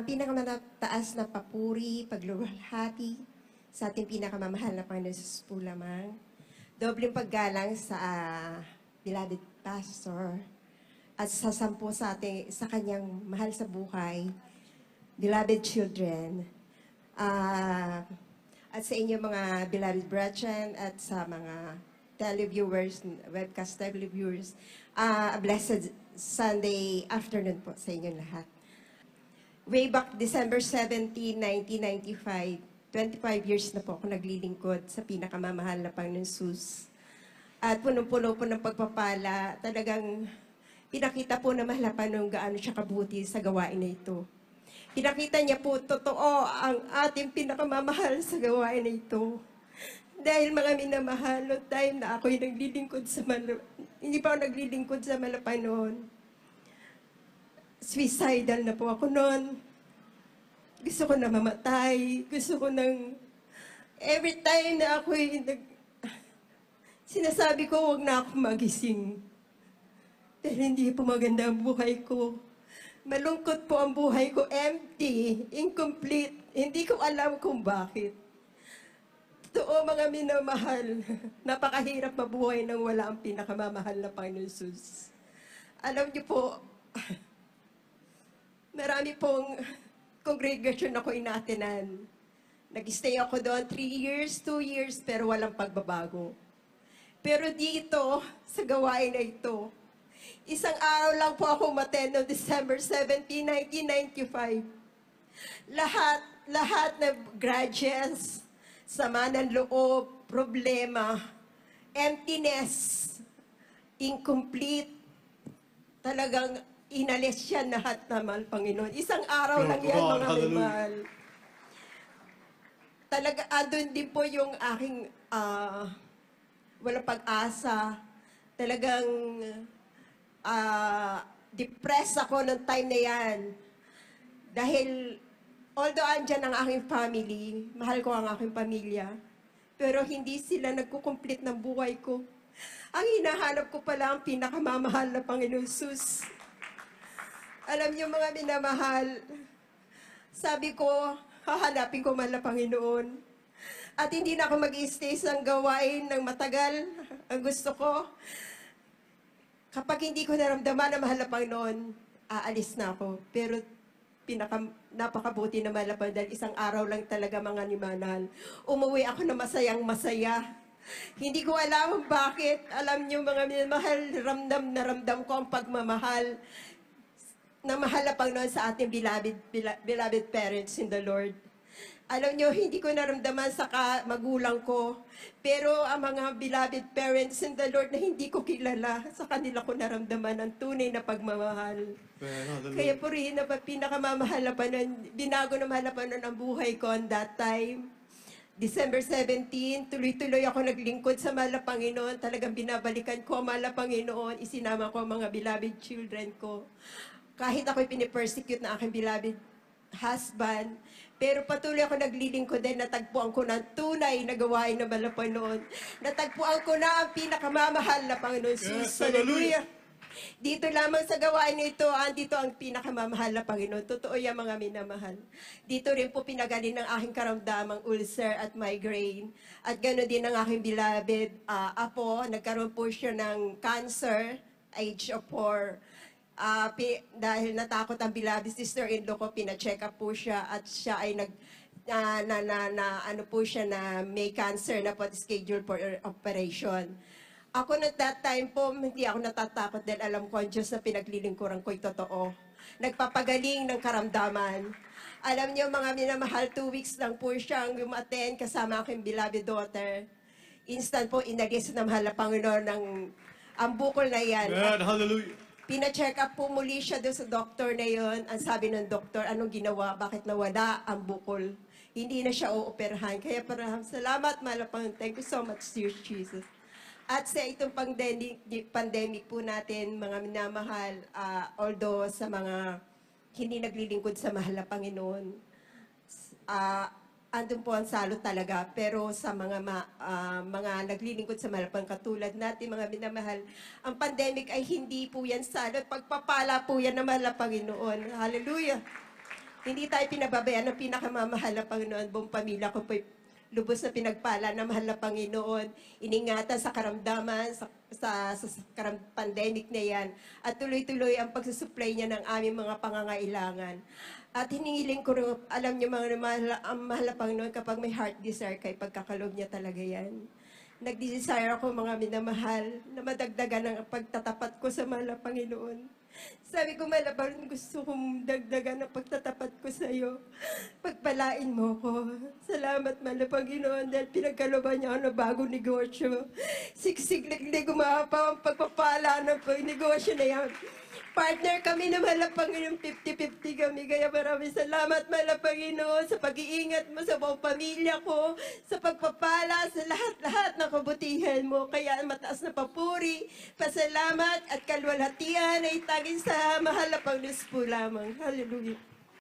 Pinakamataas na papuri, pagluluwalhati sa ating pinakamamahal na Panginoon Jesus po lamang. Dobleng paggalang sa beloved pastor at sa sa kanyang mahal sa buhay, beloved children, at sa inyo mga beloved brethren at sa mga televiewers, webcast televiewers, a blessed Sunday afternoon po sa inyong lahat. Way back December 17, 1995, 25 years na po ako naglilingkod sa pinakamamahal na Panginoon Jesus. At punong-puno po ng pagpapala, talagang pinakita po na mahal na Panginoon gaano siya kabuti sa gawain na ito. Pinakita niya po totoo ang ating pinakamamahal sa gawain na ito. Dahil mga minamahal, no time na ako'y naglilingkod sa hindi pa ako naglilingkod sa mahal na Panginoon. Suicidal na po ako noon. Gusto ko na mamatay. Gusto ko nang... Every time na ako'y sinasabi ko, huwag na ako magising. Dahil hindi po maganda ang buhay ko. Malungkot po ang buhay ko. Empty. Incomplete. Hindi ko alam kung bakit. Totoo mga minamahal. Napakahirap mabuhay nang wala ang pinakamamahal na Panginoon Jesus. Alam niyo po, marami pong congregation ako inatenan. Nag-stay ako doon 3 years, 2 years, pero walang pagbabago. Pero dito, sa gawain na ito, isang araw lang po ako umattend noong December 17, 1995. Lahat na grudges, sama ng loob, problema, emptiness, incomplete, talagang inalis siya lahat naman, Panginoon. Isang araw lang yan, mga mahal. Talaga, andun din po yung aking walang pag-asa. Talagang depressed ako noong time na yan. Dahil, although andyan ang aking family, mahal ko ang aking pamilya, pero hindi sila nagkukumplete ng buhay ko. Ang hinahanap ko pala ang pinakamamahal na Panginoon Jesus. Alam niyo mga minamahal, sabi ko, hahanapin ko man na Panginoon. At hindi na ako mag-i-stay sa gawain ng matagal. Ang gusto ko, kapag hindi ko naramdaman na mahal na Panginoon, aalis na ako. Pero napakabuti na mahal na Panginoon dahil isang araw lang talaga mga nimanal. Umuwi ako na masayang masaya. Hindi ko alam bakit. Alam niyo mga minamahal, ramdam na ramdam ko ang pagmamahal na mahal na Panginoon sa ating beloved parents in the Lord. Alam nyo, hindi ko naramdaman sa magulang ko, pero ang mga beloved parents in the Lord na hindi ko kilala, sa kanila ko naramdaman ang tunay na pagmamahal. Kaya po rin na pinakamamahal na Panginoon, binago na mahal na Panginoon ang buhay ko on that time. December 17, tuloy-tuloy ako naglingkod sa mahal na Panginoon. Talagang binabalikan ko ang mahal na Panginoon. Isinama ko ang mga beloved children ko. Kahit ako'y pinipersecute na aking beloved husband, pero patuloy ako naglilingkod din, natagpuan ko ng tunay na gawain na mahal na Panginoon. Natagpuan ko na ang pinakamamahal na Panginoon Jesus. Hallelujah! Dito lamang sa gawain nito, andito ang pinakamamahal na Panginoon. Totoo yan mga minamahal. Dito rin po pinagaling ng aking karamdamang ulcer at migraine. At gano'n din ang aking beloved apo. Nagkaroon po siya ng cancer, age of 4. Dahil natakot ang beloved sister-in-law ko, pina-check up po siya at siya ay ano po siya na may cancer na po schedule for operation. Ako na that time po, hindi ako natatakot dahil alam ko ang Diyos na pinaglilingkuran ko'y totoo. Nagpapagaling ng karamdaman. Alam niyo mga minamahal, 2 weeks lang po siyang umattend kasama aking beloved daughter. Instant po, inalis na mahal na Panginoon ang bukol na yan. God, hallelujah. Pina-check up po muli siya doon sa doktor na yon. Ang sabi ng doktor, anong ginawa? Bakit nawala ang bukol? Hindi na siya uoperahan. Kaya parang salamat, mahal na Panginoon. Thank you so much, dear Jesus. At sa itong pandemic po natin, mga minamahal, although sa mga hindi naglilingkod sa mahal na Panginoon, andun po ang salot talaga. Pero sa mga naglilingkod sa mahal pang katulad natin, mga minamahal, ang pandemic ay hindi po yan salot. Pagpapala po yan ng mahal na Panginoon. Hallelujah! Hindi tayo pinababayaan ng pinakamamahal na Panginoon. Buong pamilya ko po'y lubos na pinagpala na mahal na Panginoon. Iningatan sa karamdaman, pandemic na yan. At tuloy-tuloy ang pagsusupply niya ng aming mga pangangailangan. At hinihiling ko rin, alam niyo mga mahal, ang mahal na Panginoon kapag may heart desire kay pagkakaloob niya talaga yan. Nag-desire ako mga minamahal na madagdagan ang pagtatapat ko sa mahal na Panginoon. Sabi ko, Malaban, gusto kong dagdagan ang pagtatapat ko sa iyo. Pagpalain mo ko. Salamat, mahal na Panginoon, dahil pinagkaloban niya ako ng bagong negosyo. Siksik-likli, gumapa ang pagpapala ng negosyo na yan. Partner kami na mahal na Panginoon, 50-50 kami. Kaya maraming salamat, mahal na Panginoon, sa pag-iingat mo sa buong pamilya ko, sa pagpapala, sa lahat-lahat ng kabutihan mo. Kaya mataas na papuri, pasalamat at kalwalhatian ay taging sa mahal na Panginoon po lamang. Hallelujah.